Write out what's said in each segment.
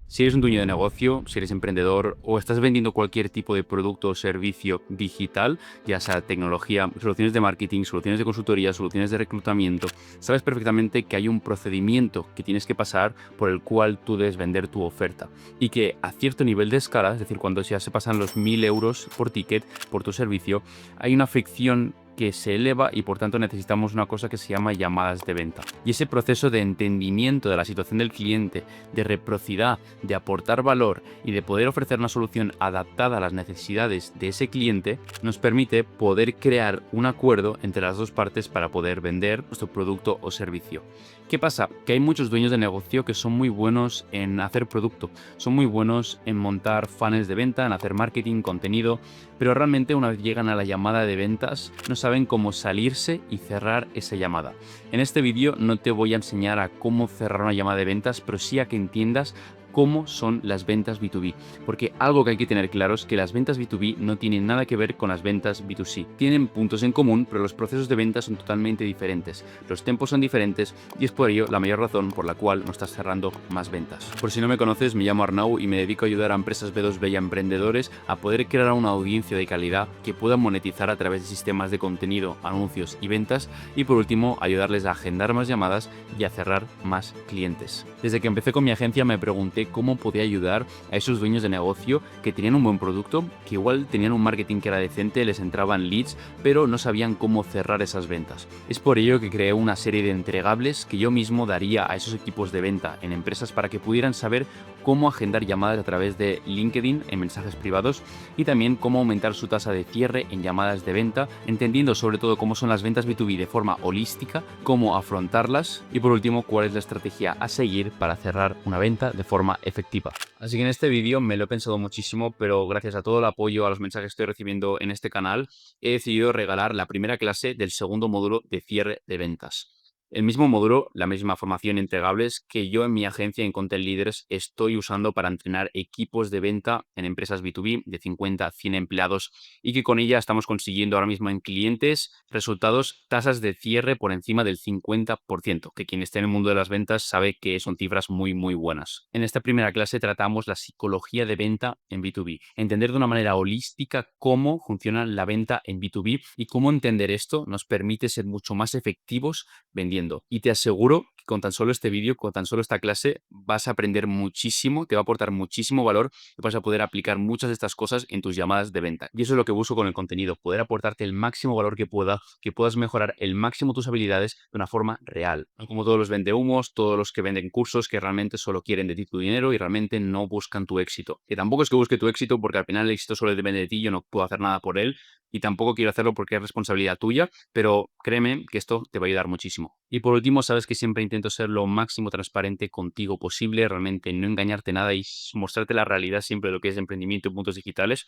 Si eres un dueño de negocio, si eres emprendedor o estás vendiendo cualquier tipo de producto o servicio digital, ya sea tecnología, soluciones de marketing, soluciones de consultoría, soluciones de reclutamiento, sabes perfectamente que hay un procedimiento que tienes que pasar por el cual tú debes vender tu oferta y que a cierto nivel de escala, es decir, cuando ya se pasan los 1.000 € por ticket por tu servicio, hay una fricción que se eleva y por tanto necesitamos una cosa que se llama llamadas de venta. Y ese proceso de entendimiento de la situación del cliente, de reciprocidad, de aportar valor y de poder ofrecer una solución adaptada a las necesidades de ese cliente, nos permite poder crear un acuerdo entre las dos partes para poder vender nuestro producto o servicio. ¿Qué pasa? Que hay muchos dueños de negocio que son muy buenos en hacer producto, son muy buenos en montar funnels de venta, en hacer marketing, contenido, pero realmente una vez llegan a la llamada de ventas no saben cómo salirse y cerrar esa llamada. En este vídeo no te voy a enseñar a cómo cerrar una llamada de ventas, pero sí a que entiendas cómo son las ventas B2B, porque algo que hay que tener claro es que las ventas B2B no tienen nada que ver con las ventas B2C. Tienen puntos en común, pero los procesos de venta son totalmente diferentes, los tiempos son diferentes y es por ello la mayor razón por la cual no estás cerrando más ventas. Por si no me conoces, me llamo Arnau y me dedico a ayudar a empresas B2B y a emprendedores a poder crear una audiencia de calidad que puedan monetizar a través de sistemas de contenido, anuncios y ventas, y por último ayudarles a agendar más llamadas y a cerrar más clientes. Desde que empecé con mi agencia me pregunté cómo podía ayudar a esos dueños de negocio que tenían un buen producto, que igual tenían un marketing que era decente, les entraban leads, pero no sabían cómo cerrar esas ventas. Es por ello que creé una serie de entregables que yo mismo daría a esos equipos de venta en empresas para que pudieran saber cómo agendar llamadas a través de LinkedIn en mensajes privados y también cómo aumentar su tasa de cierre en llamadas de venta, entendiendo sobre todo cómo son las ventas B2B de forma holística, cómo afrontarlas y por último cuál es la estrategia a seguir para cerrar una venta de forma efectiva. Así que en este vídeo me lo he pensado muchísimo, pero gracias a todo el apoyo, a los mensajes que estoy recibiendo en este canal, he decidido regalar la primera clase del segundo módulo de cierre de ventas. El mismo módulo, la misma formación entregables que yo en mi agencia en Content Leaders estoy usando para entrenar equipos de venta en empresas B2B de 50 a 100 empleados y que con ella estamos consiguiendo ahora mismo en clientes resultados, tasas de cierre por encima del 50%, que quien esté en el mundo de las ventas sabe que son cifras muy muy buenas. En esta primera clase tratamos la psicología de venta en B2B, entender de una manera holística cómo funciona la venta en B2B y cómo entender esto nos permite ser mucho más efectivos vendiendo. Y te aseguro que con tan solo este vídeo, con tan solo esta clase, vas a aprender muchísimo, te va a aportar muchísimo valor y vas a poder aplicar muchas de estas cosas en tus llamadas de venta. Y eso es lo que busco con el contenido, poder aportarte el máximo valor que pueda, que puedas mejorar el máximo tus habilidades de una forma real. No como todos los vendehumos, todos los que venden cursos que realmente solo quieren de ti tu dinero y realmente no buscan tu éxito. Que tampoco es que busque tu éxito porque al final el éxito solo depende de ti, yo no puedo hacer nada por él y tampoco quiero hacerlo porque es responsabilidad tuya, pero créeme que esto te va a ayudar muchísimo. Y por último, sabes que siempre intento ser lo máximo transparente contigo posible, realmente no engañarte nada y mostrarte la realidad siempre de lo que es emprendimiento en puntos digitales.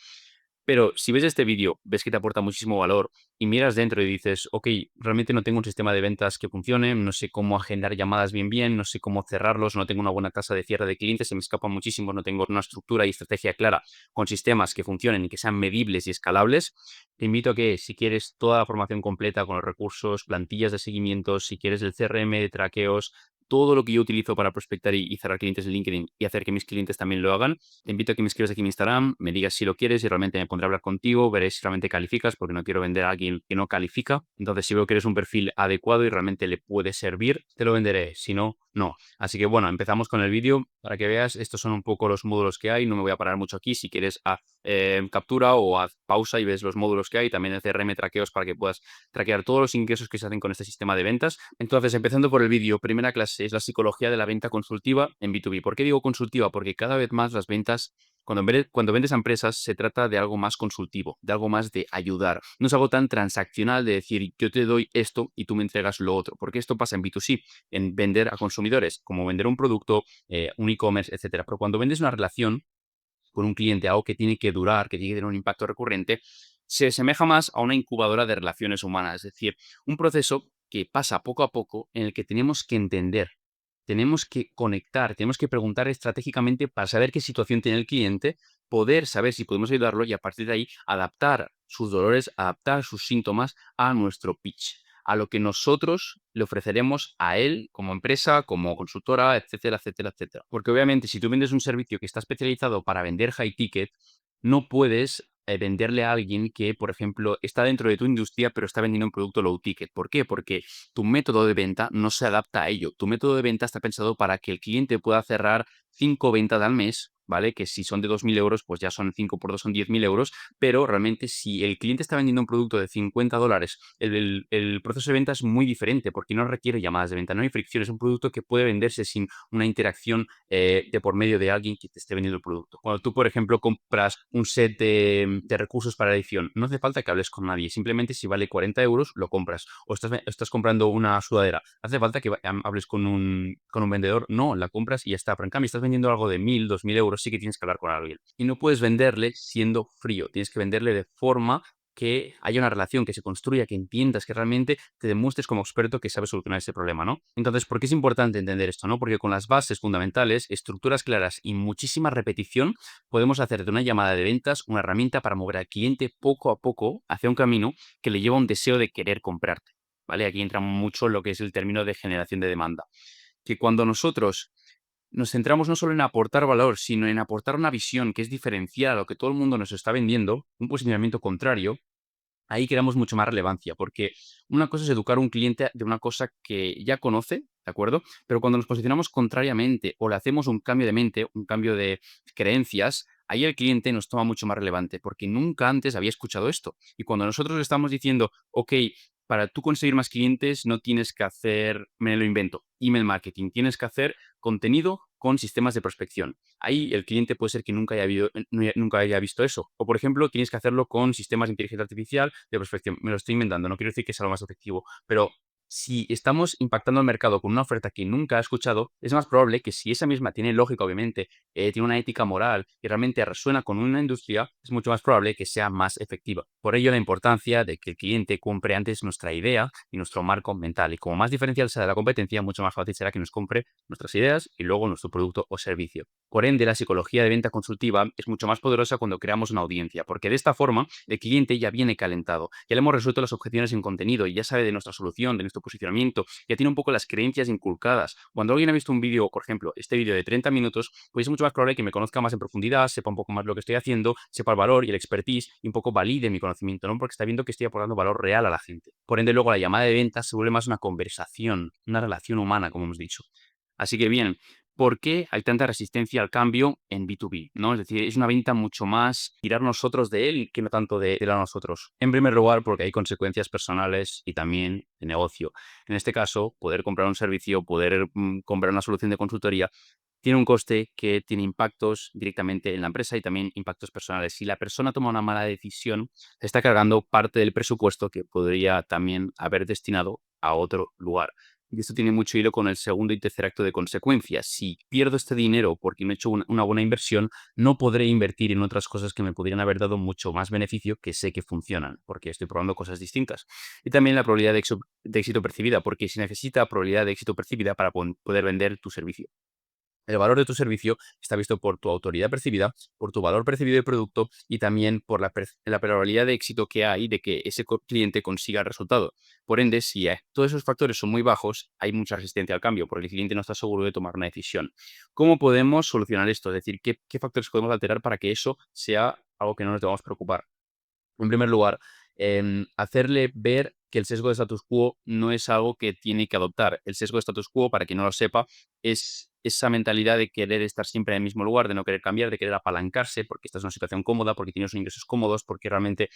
Pero si ves este vídeo, ves que te aporta muchísimo valor y miras dentro y dices, ok, realmente no tengo un sistema de ventas que funcione, no sé cómo agendar llamadas bien, no sé cómo cerrarlos, no tengo una buena tasa de cierre de clientes, se me escapa muchísimo, no tengo una estructura y estrategia clara con sistemas que funcionen y que sean medibles y escalables, te invito a que si quieres toda la formación completa con los recursos, plantillas de seguimiento, si quieres el CRM de traqueos, todo lo que yo utilizo para prospectar y cerrar clientes en LinkedIn y hacer que mis clientes también lo hagan, te invito a que me escribas aquí en mi Instagram, me digas si lo quieres y realmente me pondré a hablar contigo, veré si realmente calificas, porque no quiero vender a alguien que no califica. Entonces, si veo que eres un perfil adecuado y realmente le puede servir, te lo venderé. Si no, no. Así que bueno, empezamos con el vídeo para que veas. Estos son un poco los módulos que hay. No me voy a parar mucho aquí. Si quieres, haz captura o haz pausa y ves los módulos que hay. También el CRM traqueos para que puedas traquear todos los ingresos que se hacen con este sistema de ventas. Entonces, empezando por el vídeo, primera clase es la psicología de la venta consultiva en B2B. ¿Por qué digo consultiva? Porque cada vez más las ventas cuando vendes a empresas se trata de algo más consultivo, de algo más de ayudar. No es algo tan transaccional de decir yo te doy esto y tú me entregas lo otro, porque esto pasa en B2C, en vender a consumidores, como vender un producto, un e-commerce, etcétera. Pero cuando vendes una relación con un cliente, algo que tiene que durar, que tiene que tener un impacto recurrente, se asemeja más a una incubadora de relaciones humanas, es decir, un proceso que pasa poco a poco en el que tenemos que entender, tenemos que conectar, tenemos que preguntar estratégicamente para saber qué situación tiene el cliente, poder saber si podemos ayudarlo y a partir de ahí adaptar sus dolores, adaptar sus síntomas a nuestro pitch, a lo que nosotros le ofreceremos a él como empresa, como consultora, etcétera, etcétera, etcétera. Porque obviamente si tú vendes un servicio que está especializado para vender high ticket, no puedes venderle a alguien que, por ejemplo, está dentro de tu industria, pero está vendiendo un producto low ticket. ¿Por qué? Porque tu método de venta no se adapta a ello. Tu método de venta está pensado para que el cliente pueda cerrar 5 ventas al mes, ¿vale? Que si son de 2.000 euros, pues ya son 5 por 2 son 10.000 euros, pero realmente si el cliente está vendiendo un producto de $50, el proceso de venta es muy diferente porque no requiere llamadas de venta, no hay fricción, es un producto que puede venderse sin una interacción de por medio de alguien que te esté vendiendo el producto. Cuando tú, por ejemplo, compras un set de recursos para edición, no hace falta que hables con nadie, simplemente si vale 40 euros, lo compras. O estás comprando una sudadera, hace falta que hables con un vendedor, no, la compras y ya está. Pero en cambio, estás vendiendo algo de 1.000, 2.000 euros, sí que tienes que hablar con alguien. Y no puedes venderle siendo frío, tienes que venderle de forma que haya una relación, que se construya, que entiendas, que realmente te demuestres como experto que sabes solucionar ese problema, ¿no? Entonces, ¿por qué es importante entender esto, no? Porque con las bases fundamentales, estructuras claras y muchísima repetición, podemos hacer de una llamada de ventas una herramienta para mover al cliente poco a poco hacia un camino que le lleva a un deseo de querer comprarte, ¿vale? Aquí entra mucho lo que es el término de generación de demanda. Que cuando nosotros nos centramos no solo en aportar valor, sino en aportar una visión que es diferencial a lo que todo el mundo nos está vendiendo, un posicionamiento contrario, ahí creamos mucho más relevancia, porque una cosa es educar a un cliente de una cosa que ya conoce, ¿de acuerdo? Pero cuando nos posicionamos contrariamente o le hacemos un cambio de mente, un cambio de creencias, ahí el cliente nos toma mucho más relevante, porque nunca antes había escuchado esto. Y cuando nosotros le estamos diciendo, ok, para tú conseguir más clientes no tienes que hacer, me lo invento, email marketing, tienes que hacer contenido con sistemas de prospección. Ahí el cliente puede ser que nunca haya visto eso. O, por ejemplo, tienes que hacerlo con sistemas de inteligencia artificial de prospección. Me lo estoy inventando, no quiero decir que sea lo más efectivo, pero si estamos impactando al mercado con una oferta que nunca ha escuchado, es más probable que si esa misma tiene lógica, obviamente, tiene una ética moral y realmente resuena con una industria, es mucho más probable que sea más efectiva. Por ello, la importancia de que el cliente compre antes nuestra idea y nuestro marco mental. Y como más diferencial sea de la competencia, mucho más fácil será que nos compre nuestras ideas y luego nuestro producto o servicio. Por ende, la psicología de venta consultiva es mucho más poderosa cuando creamos una audiencia, porque de esta forma el cliente ya viene calentado, ya le hemos resuelto las objeciones en contenido y ya sabe de nuestra solución, de nuestro posicionamiento, ya tiene un poco las creencias inculcadas. Cuando alguien ha visto un vídeo, por ejemplo, este vídeo de 30 minutos, pues es mucho más probable que me conozca más en profundidad, sepa un poco más lo que estoy haciendo, sepa el valor y el expertise y un poco valide mi conocimiento, ¿no? Porque está viendo que estoy aportando valor real a la gente. Por ende, luego la llamada de venta se vuelve más una conversación, una relación humana, como hemos dicho. Así que bien, ¿por qué hay tanta resistencia al cambio en B2B? ¿No? Es decir, es una venta mucho más tirar nosotros de él que no tanto de él a nosotros. En primer lugar, porque hay consecuencias personales y también de negocio. En este caso, poder comprar un servicio, poder comprar una solución de consultoría, tiene un coste que tiene impactos directamente en la empresa y también impactos personales. Si la persona toma una mala decisión, se está cargando parte del presupuesto que podría también haber destinado a otro lugar. Y esto tiene mucho hilo con el segundo y tercer acto de consecuencias. Si pierdo este dinero porque no he hecho una buena inversión, no podré invertir en otras cosas que me podrían haber dado mucho más beneficio que sé que funcionan, porque estoy probando cosas distintas. Y también la probabilidad de éxito percibida, porque se necesita probabilidad de éxito percibida para poder vender tu servicio. El valor de tu servicio está visto por tu autoridad percibida, por tu valor percibido de producto y también por la probabilidad de éxito que hay de que ese cliente consiga el resultado. Por ende, si todos esos factores son muy bajos, hay mucha resistencia al cambio porque el cliente no está seguro de tomar una decisión. ¿Cómo podemos solucionar esto? Es decir, ¿qué factores podemos alterar para que eso sea algo que no nos debamos preocupar? En primer lugar, hacerle ver que el sesgo de status quo no es algo que tiene que adoptar. El sesgo de status quo, para quien no lo sepa, es esa mentalidad de querer estar siempre en el mismo lugar, de no querer cambiar, de querer apalancarse, porque esta es una situación cómoda, porque tienes ingresos cómodos, porque realmente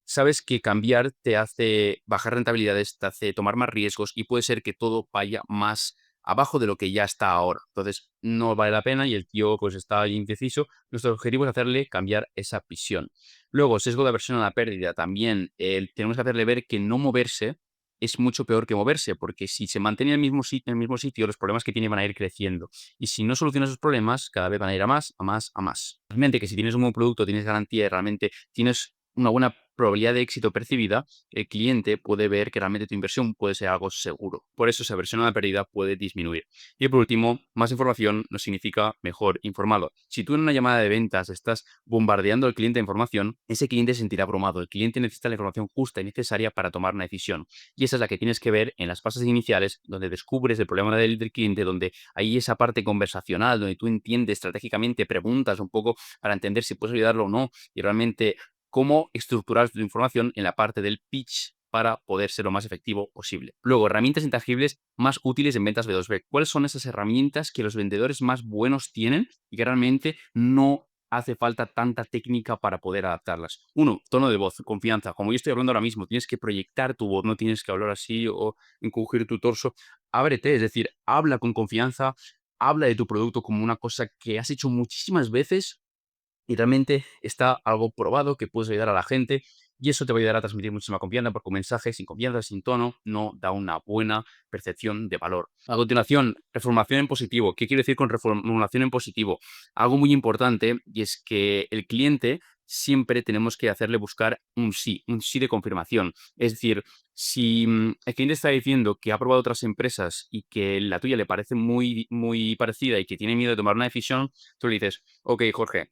sabes que cambiar te hace bajar rentabilidades, te hace tomar más riesgos y puede ser que todo vaya más abajo de lo que ya está ahora. Entonces, no vale la pena y el tío pues está indeciso. Nuestro objetivo es hacerle cambiar esa visión. Luego, sesgo de aversión a la pérdida. También tenemos que hacerle ver que no moverse es mucho peor que moverse, porque si se mantiene en el mismo sitio, los problemas que tiene van a ir creciendo. Y si no solucionas esos problemas, cada vez van a ir a más, a más, a más. Realmente que si tienes un buen producto, tienes garantía y realmente tienes una buena probabilidad de éxito percibida, el cliente puede ver que realmente tu inversión puede ser algo seguro. Por eso esa versión a la pérdida puede disminuir. Y por último, más información no significa mejor informado. Si tú en una llamada de ventas estás bombardeando al cliente de información, ese cliente se sentirá abrumado. El cliente necesita la información justa y necesaria para tomar una decisión. Y esa es la que tienes que ver en las fases iniciales, donde descubres el problema del cliente, donde hay esa parte conversacional, donde tú entiendes estratégicamente, preguntas un poco para entender si puedes ayudarlo o no, y realmente cómo estructurar tu información en la parte del pitch para poder ser lo más efectivo posible. Luego, herramientas intangibles más útiles en ventas B2B. ¿Cuáles son esas herramientas que los vendedores más buenos tienen y que realmente no hace falta tanta técnica para poder adaptarlas? Uno, tono de voz, confianza. Como yo estoy hablando ahora mismo, tienes que proyectar tu voz, no tienes que hablar así o encogir tu torso. Ábrete, es decir, habla con confianza, habla de tu producto como una cosa que has hecho muchísimas veces y realmente está algo probado que puedes ayudar a la gente y eso te va a ayudar a transmitir muchísima confianza porque un mensaje sin confianza, sin tono, no da una buena percepción de valor. A continuación, reformulación en positivo. ¿Qué quiero decir con reformulación en positivo? Algo muy importante y es que el cliente siempre tenemos que hacerle buscar un sí de confirmación. Es decir, si el cliente está diciendo que ha probado otras empresas y que la tuya le parece muy, muy parecida y que tiene miedo de tomar una decisión, tú le dices, ok, Jorge,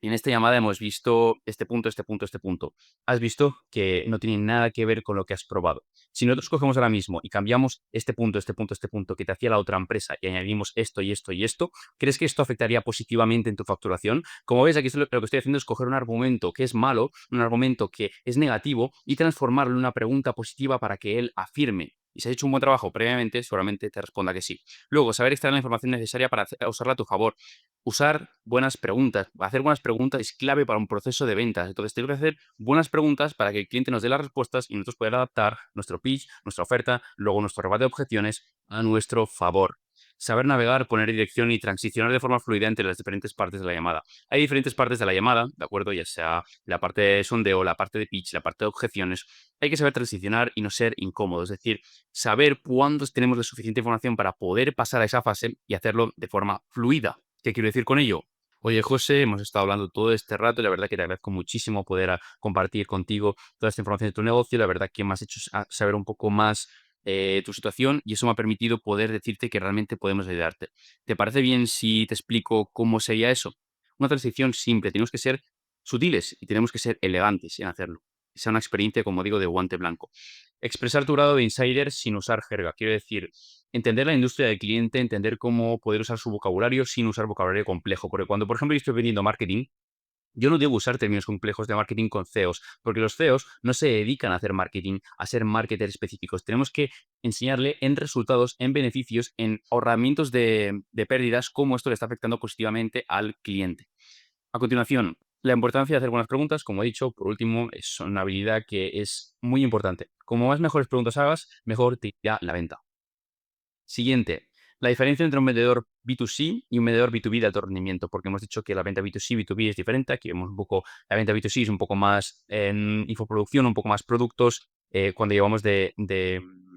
en esta llamada hemos visto este punto, este punto, este punto. Has visto que no tiene nada que ver con lo que has probado. Si nosotros cogemos ahora mismo y cambiamos este punto, este punto, este punto que te hacía la otra empresa y añadimos esto y esto y esto, ¿crees que esto afectaría positivamente en tu facturación? Como ves, aquí lo que estoy haciendo es coger un argumento que es malo, un argumento que es negativo y transformarlo en una pregunta positiva para que él afirme. Y si has hecho un buen trabajo previamente, seguramente te responda que sí. Luego, saber extraer la información necesaria para usarla a tu favor. Usar buenas preguntas. Hacer buenas preguntas es clave para un proceso de ventas. Entonces, tengo que hacer buenas preguntas para que el cliente nos dé las respuestas y nosotros poder adaptar nuestro pitch, nuestra oferta, luego nuestro rebate de objeciones a nuestro favor. Saber navegar, poner dirección y transicionar de forma fluida entre las diferentes partes de la llamada. Hay diferentes partes de la llamada, ¿de acuerdo? Ya sea la parte de sondeo, la parte de pitch, la parte de objeciones. Hay que saber transicionar y no ser incómodo. Es decir, saber cuándo tenemos la suficiente información para poder pasar a esa fase y hacerlo de forma fluida. ¿Qué quiero decir con ello? Oye, José, hemos estado hablando todo este rato y la verdad que te agradezco muchísimo poder compartir contigo toda esta información de tu negocio. La verdad que me has hecho saber un poco más tu situación y eso me ha permitido poder decirte que realmente podemos ayudarte. ¿Te parece bien si te explico cómo sería eso? Una transición simple. Tenemos que ser sutiles y tenemos que ser elegantes en hacerlo. Que sea una experiencia, como digo, de guante blanco. Expresar tu grado de insider sin usar jerga. Quiero decir, entender la industria del cliente, entender cómo poder usar su vocabulario sin usar vocabulario complejo. Porque cuando, por ejemplo, yo estoy vendiendo marketing, yo no debo usar términos complejos de marketing con CEOs, porque los CEOs no se dedican a hacer marketing, a ser marketers específicos. Tenemos que enseñarle en resultados, en beneficios, en ahorramientos de pérdidas, cómo esto le está afectando positivamente al cliente. A continuación, la importancia de hacer buenas preguntas, como he dicho, por último, es una habilidad que es muy importante. Como más mejores preguntas hagas, mejor te irá la venta. Siguiente, la diferencia entre un vendedor B2C y un vendedor B2B de alto rendimiento, porque hemos dicho que la venta B2C, B2B es diferente. Aquí vemos un poco, la venta B2C es un poco más en infoproducción, un poco más productos, cuando llevamos de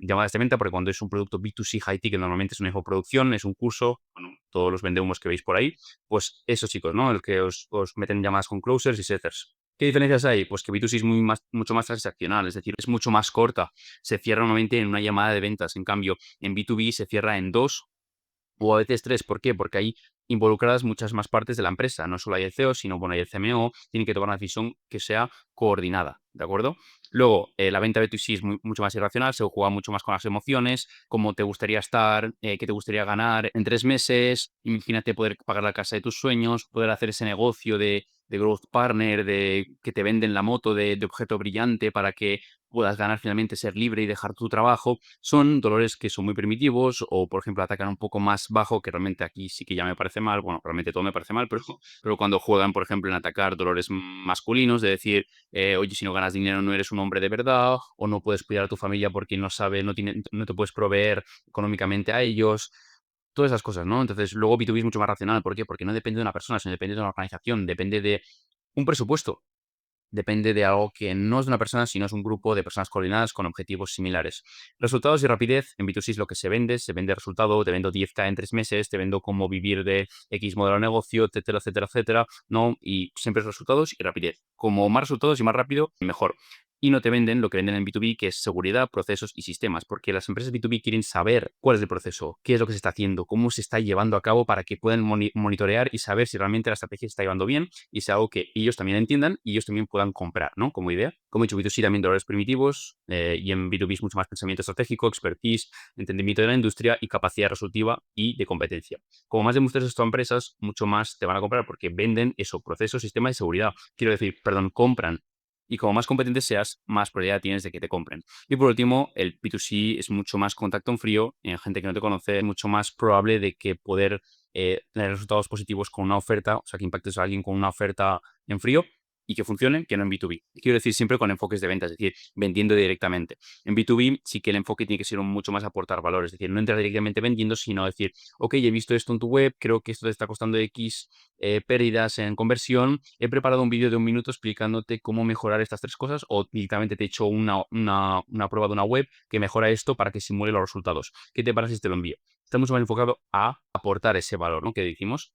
llamadas de venta, porque cuando es un producto B2C high ticket, normalmente es una infoproducción, es un curso, bueno, todos los vendemos que veis por ahí, pues esos chicos, ¿no? El que os meten llamadas con closers y setters. ¿Qué diferencias hay? Pues que B2C es mucho más transaccional, es decir, es mucho más corta. Se cierra normalmente en una llamada de ventas. En cambio, en B2B se cierra en 2 o a veces 3. ¿Por qué? Porque hay involucradas muchas más partes de la empresa. No solo hay el CEO, sino bueno, hay el CMO, tiene que tomar una decisión que sea coordinada, ¿de acuerdo? Luego, la venta B2C es mucho más irracional, se juega mucho más con las emociones, cómo te gustaría estar, qué te gustaría ganar en 3 meses. Imagínate poder pagar la casa de tus sueños, poder hacer ese negocio de growth partner, de que te venden la moto de objeto brillante para que puedas ganar finalmente, ser libre y dejar tu trabajo. Son dolores que son muy primitivos o, por ejemplo, atacan un poco más bajo, que realmente aquí sí que ya me parece mal. Bueno, realmente todo me parece mal, pero cuando juegan, por ejemplo, en atacar dolores masculinos, de decir, oye, si no ganas dinero no eres un hombre de verdad, o no puedes cuidar a tu familia porque no sabe, no te puedes proveer económicamente a ellos. Todas esas cosas, ¿no? Entonces, luego B2B es mucho más racional. ¿Por qué? Porque no depende de una persona, sino depende de una organización, depende de un presupuesto. depende de algo que no es de una persona, sino es un grupo de personas coordinadas con objetivos similares. Resultados y rapidez, en B2C es lo que se vende resultado, te vendo 10K en 3 meses, te vendo cómo vivir de X modelo de negocio, etcétera, etcétera, etcétera, ¿no? Y siempre es resultados y rapidez. Como más resultados y más rápido, mejor. Y no te venden lo que venden en B2B, que es seguridad, procesos y sistemas, porque las empresas B2B quieren saber cuál es el proceso, qué es lo que se está haciendo, cómo se está llevando a cabo para que puedan monitorear y saber si realmente la estrategia se está llevando bien y sea algo que ellos también entiendan y ellos también puedan comprar, ¿no? Como idea. Como he dicho, B2C también dolores primitivos y en B2B es mucho más pensamiento estratégico, expertise, entendimiento de la industria y capacidad resolutiva y de competencia. Como más demuestres esto a empresas, mucho más te van a comprar porque venden eso, procesos, sistemas de seguridad. Quiero decir, perdón, compran. Y como más competente seas, más probabilidad tienes de que te compren. Y por último, el B2C es mucho más contacto en frío. En gente que no te conoce, es mucho más probable de que poder tener resultados positivos con una oferta, o sea, que impactes a alguien con una oferta en frío y que funcione, que no en B2B. Quiero decir, siempre con enfoques de venta, es decir, vendiendo directamente. En B2B sí que el enfoque tiene que ser mucho más aportar valor, es decir, no entrar directamente vendiendo, sino decir, ok, he visto esto en tu web, creo que esto te está costando X pérdidas en conversión, he preparado un vídeo de 1 minuto explicándote cómo mejorar estas 3 cosas o directamente te he hecho una prueba de una web que mejora esto para que simule los resultados. ¿Qué te parece si te lo envío? Está mucho más enfocado a aportar ese valor, ¿no? Que decimos.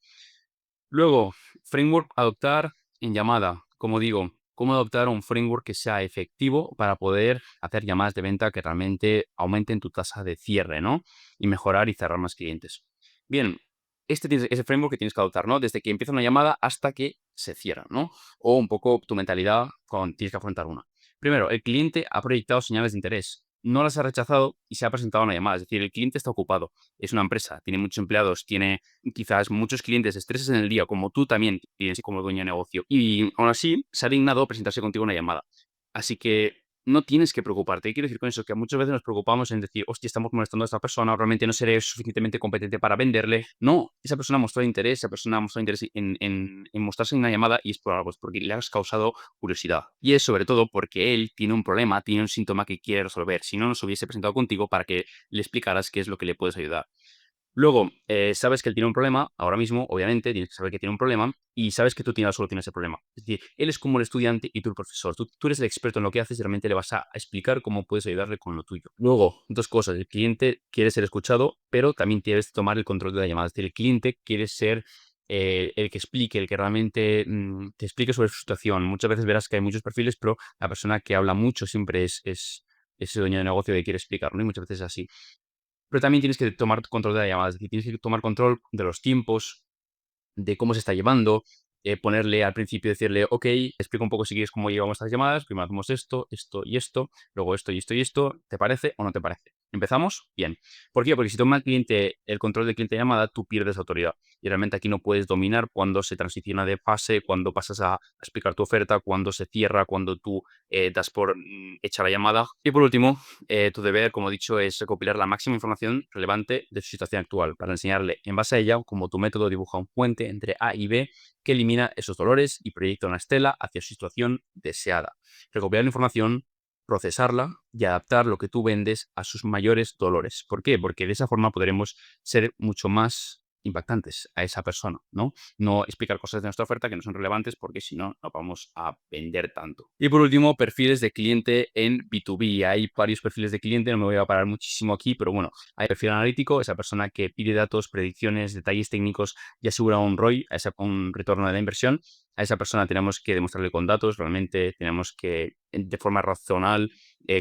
Luego, framework adoptar en llamada. Como digo, cómo adoptar un framework que sea efectivo para poder hacer llamadas de venta que realmente aumenten tu tasa de cierre, ¿no? Y mejorar y cerrar más clientes. Bien, ese framework que tienes que adoptar, ¿no? Desde que empieza una llamada hasta que se cierra, ¿no? O un poco tu mentalidad cuando tienes que afrontar una. Primero, el cliente ha proyectado señales de interés. No las ha rechazado y se ha presentado a una llamada. Es decir, el cliente está ocupado. Es una empresa, tiene muchos empleados, tiene quizás muchos clientes estreses en el día, como tú también tienes como dueño de negocio. Y aún así, se ha dignado presentarse contigo una llamada. Así que no tienes que preocuparte. Y quiero decir con eso que muchas veces nos preocupamos en decir, hostia, estamos molestando a esta persona, o realmente no seré suficientemente competente para venderle. No, esa persona mostró interés, esa persona mostró interés en mostrarse en una llamada y es por algo, es porque le has causado curiosidad. Y es sobre todo porque él tiene un problema, tiene un síntoma que quiere resolver. Si no, nos hubiese presentado contigo para que le explicaras qué es lo que le puedes ayudar. Luego, sabes que él tiene un problema, ahora mismo, obviamente, tienes que saber que tiene un problema y sabes que tú tienes la solución a ese problema. Es decir, él es como el estudiante y tú el profesor. Tú eres el experto en lo que haces y realmente le vas a explicar cómo puedes ayudarle con lo tuyo. Luego, 2 cosas. El cliente quiere ser escuchado, pero también quieres tomar el control de la llamada. Es decir, el cliente quiere ser el que explique, el que realmente te explique sobre su situación. Muchas veces verás que hay muchos perfiles, pero la persona que habla mucho siempre es ese dueño de negocio que quiere explicar, ¿no? Y muchas veces es así. Pero también tienes que tomar control de la llamada, es decir, tienes que tomar control de los tiempos, de cómo se está llevando, ponerle al principio, decirle, ok, explica un poco si quieres cómo llevamos estas llamadas, primero hacemos esto, esto y esto, luego esto y esto y esto, ¿te parece o no te parece? ¿Empezamos? Bien. ¿Por qué? Porque si toma el cliente el control del cliente de llamada, tú pierdes autoridad. Y realmente aquí no puedes dominar cuando se transiciona de fase, cuando pasas a explicar tu oferta, cuando se cierra, cuando tú das por hecha la llamada. Y por último, tu deber, como he dicho, es recopilar la máxima información relevante de su situación actual para enseñarle en base a ella cómo tu método dibuja un puente entre A y B que elimina esos dolores y proyecta una estela hacia su situación deseada. Recopilar la información, procesarla y adaptar lo que tú vendes a sus mayores dolores. ¿Por qué? Porque de esa forma podremos ser mucho más impactantes a esa persona, ¿no? No explicar cosas de nuestra oferta que no son relevantes porque si no, no vamos a vender tanto. Y por último, perfiles de cliente en B2B. Hay varios perfiles de cliente, no me voy a parar muchísimo aquí, pero bueno, hay perfil analítico, esa persona que pide datos, predicciones, detalles técnicos y asegura un ROI, un retorno de la inversión. A esa persona tenemos que demostrarle con datos, realmente tenemos que, de forma racional,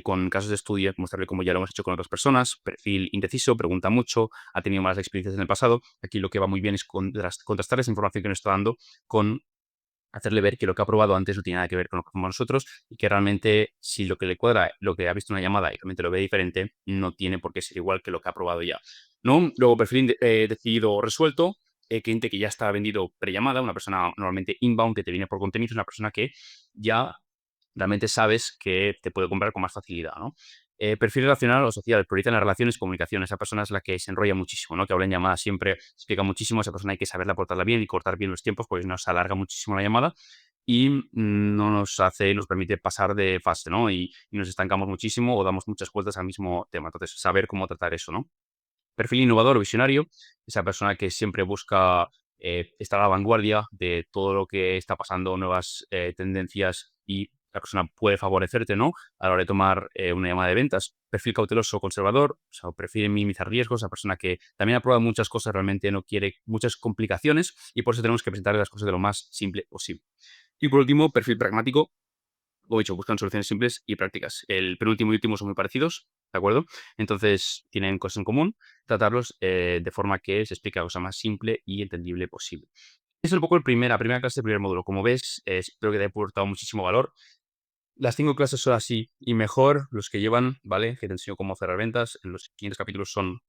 con casos de estudio, mostrarle cómo ya lo hemos hecho con otras personas. Perfil indeciso, pregunta mucho, ha tenido malas experiencias en el pasado. Aquí lo que va muy bien es contrastar esa información que nos está dando con hacerle ver que lo que ha probado antes no tiene nada que ver con lo que hacemos nosotros y que realmente si lo que le cuadra, lo que ha visto en una llamada y realmente lo ve diferente, no tiene por qué ser igual que lo que ha probado ya, ¿no? Luego, perfil decidido o resuelto, cliente que ya está vendido prellamada, una persona normalmente inbound que te viene por contenido, una persona que ya realmente sabes que te puede comprar con más facilidad, ¿no? Perfil relacional o social, prioriza las relaciones y comunicación. Esa persona es la que se enrolla muchísimo, ¿no? Que habla en llamadas siempre, explica muchísimo. Esa persona hay que saberla portarla bien y cortar bien los tiempos, porque nos alarga muchísimo la llamada y no nos permite pasar de fase, ¿no? Y nos estancamos muchísimo o damos muchas vueltas al mismo tema. Entonces, saber cómo tratar eso, ¿no? Perfil innovador o visionario, esa persona que siempre busca estar a la vanguardia de todo lo que está pasando, nuevas tendencias y la persona puede favorecerte, ¿no? A la hora de tomar una llamada de ventas. Perfil cauteloso o conservador, o sea, prefiere minimizar riesgos, a persona que también ha probado muchas cosas, realmente no quiere muchas complicaciones y por eso tenemos que presentarle las cosas de lo más simple posible. Y por último, perfil pragmático, como he dicho, buscan soluciones simples y prácticas. El penúltimo y último son muy parecidos, ¿de acuerdo? Entonces, tienen cosas en común, tratarlos de forma que se explique la cosa más simple y entendible posible. Es un poco la primera clase del primer módulo. Como ves, espero que te haya aportado muchísimo valor. Las 5 clases son así y mejor, los que llevan, ¿vale? Que te enseño cómo cerrar ventas. En los siguientes capítulos son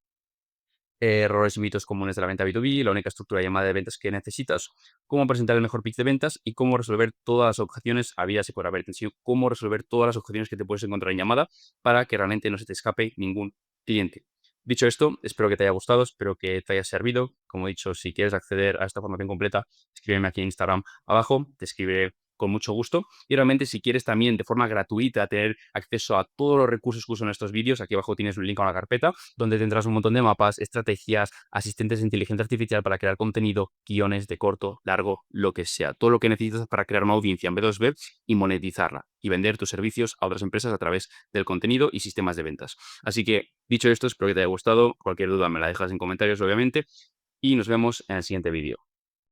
errores y mitos comunes de la venta B2B, la única estructura de llamada de ventas que necesitas, cómo presentar el mejor pitch de ventas y cómo resolver todas las objeciones habidas y por haber. Te enseño cómo resolver todas las objeciones que te puedes encontrar en llamada para que realmente no se te escape ningún cliente. Dicho esto, espero que te haya gustado, espero que te haya servido. Como he dicho, si quieres acceder a esta formación completa, escríbeme aquí en Instagram abajo, te escribiré con mucho gusto. Y realmente, si quieres también de forma gratuita tener acceso a todos los recursos que uso en estos vídeos, aquí abajo tienes un link a una carpeta donde tendrás un montón de mapas, estrategias, asistentes de inteligencia artificial para crear contenido, guiones de corto, largo, lo que sea. Todo lo que necesitas para crear una audiencia en B2B y monetizarla y vender tus servicios a otras empresas a través del contenido y sistemas de ventas. Así que, dicho esto, espero que te haya gustado. Cualquier duda me la dejas en comentarios, obviamente, y nos vemos en el siguiente vídeo.